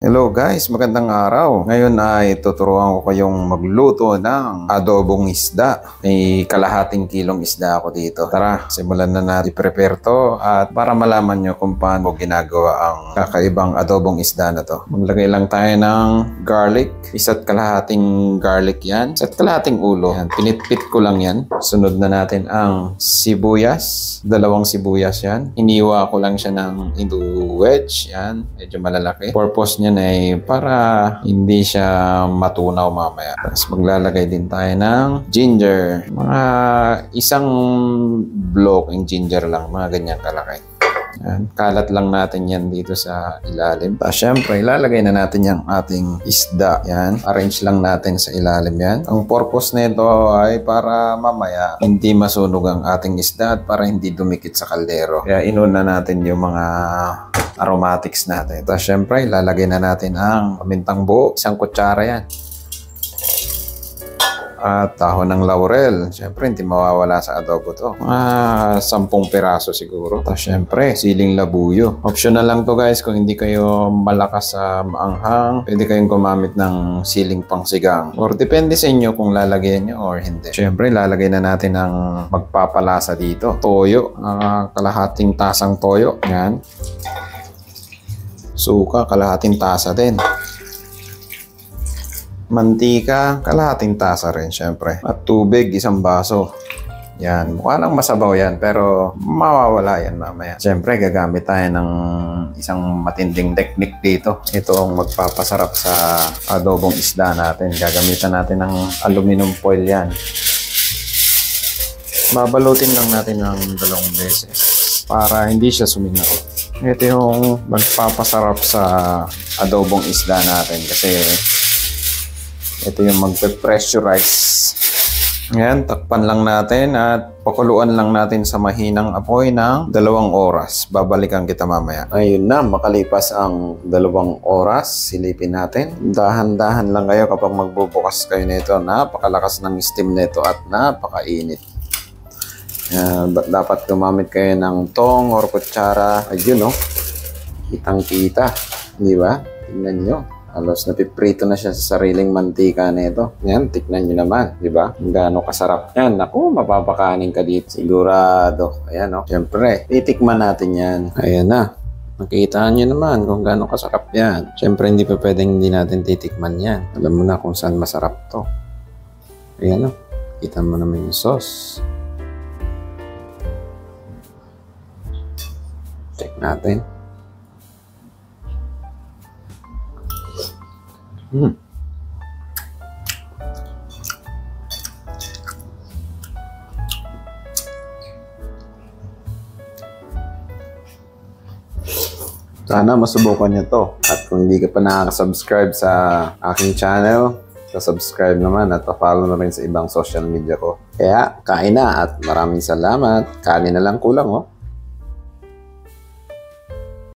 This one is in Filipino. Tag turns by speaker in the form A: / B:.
A: Hello guys, magandang araw. Ngayon ay tuturuan ko kayong magluto ng adobong isda. May kalahating kilong isda ako dito. Tara, simulan na natin i-prepare to at para malaman nyo kung paano ginagawa ang kakaibang adobong isda na to. Maglagay lang tayo ng garlic. Isa't kalahating garlic yan. Isa't kalahating ulo. Yan. Pinitpit ko lang yan. Sunod na natin ang sibuyas. 2 sibuyas yan. Iniwa ko lang siya ng into wedge. Yan. Medyo malalaki. Purpose niya ay para hindi siya matunaw mamaya. Tapos maglalagay din tayo ng ginger. Mga isang block ng ginger lang. Mga ganyan kalaki. Yan. Kalat lang natin yan dito sa ilalim. Tapos syempre, ilalagay na natin yung ating isda. Yan. Arrange lang natin sa ilalim yan. Ang purpose nito ay para mamaya hindi masunog ang ating isda at para hindi dumikit sa kaldero. Kaya inuna natin yung mga aromatics natin. Tapos syempre, ilalagay na natin ang pamintang buo. 1 kutsara yan. At dahon ng laurel. Siyempre, hindi mawawala sa adobo to. 10 piraso siguro. Tapos siyempre, siling labuyo. Optional lang to guys kung hindi kayo malakas sa maanghang. Pwede kayong gumamit ng siling pangsigang. Or depende sa inyo kung lalagyan nyo or hindi. Siyempre, lalagay na natin ang magpapalasa dito. Toyo. Kalahating tasang toyo. Yan. Suka, kalahating tasa din. Mantika, kalahating tasa rin syempre. At tubig, 1 baso. Yan, mukha lang masabaw yan pero mawawala yan mamaya. Syempre, gagamit tayo ng isang matinding technique dito. Ito ang magpapasarap sa adobong isda natin. Gagamitan natin ng aluminum foil yan. Babalutin lang natin ng 2 beses para hindi siya sumingaw. Ito yung magpapasarap sa adobong isda natin kasi ito yung magpe-pressurize. Ayan, takpan lang natin at pakuluan lang natin sa mahinang apoy ng 2 oras. Babalikan kita mamaya. Ayun na, makalipas ang 2 oras. Silipin natin. Dahan-dahan lang kayo kapag magbubukas kayo nito. Napakalakas ng steam nito at napakainit. Dapat gumamit kayo ng tong or kutsara. Ayun, no? Kitang-kita. Di ba? Tingnan nyo. Halos napiprito na siya sa sariling mantika nito. Yan, tiknan nyo naman, di ba? Kung gaano kasarap yan. Naku, mapapakanin ka dito. Sigurado. Ayan, no? Siyempre, titikman natin yan. Ayan na. Nakita nyo naman kung gaano kasarap yan. Siyempre, hindi pa pwedeng hindi natin titikman yan. Alam mo na kung saan masarap to. Ayan, no? Kita mo naman yung sauce. Check natin. Sana masubukan nyo to. At kung hindi ka pa nakaka-subscribe sa aking channel, subscribe naman at follow na rin sa ibang social media ko. Kaya kain na at maraming salamat. Kanin na lang kulang, oh.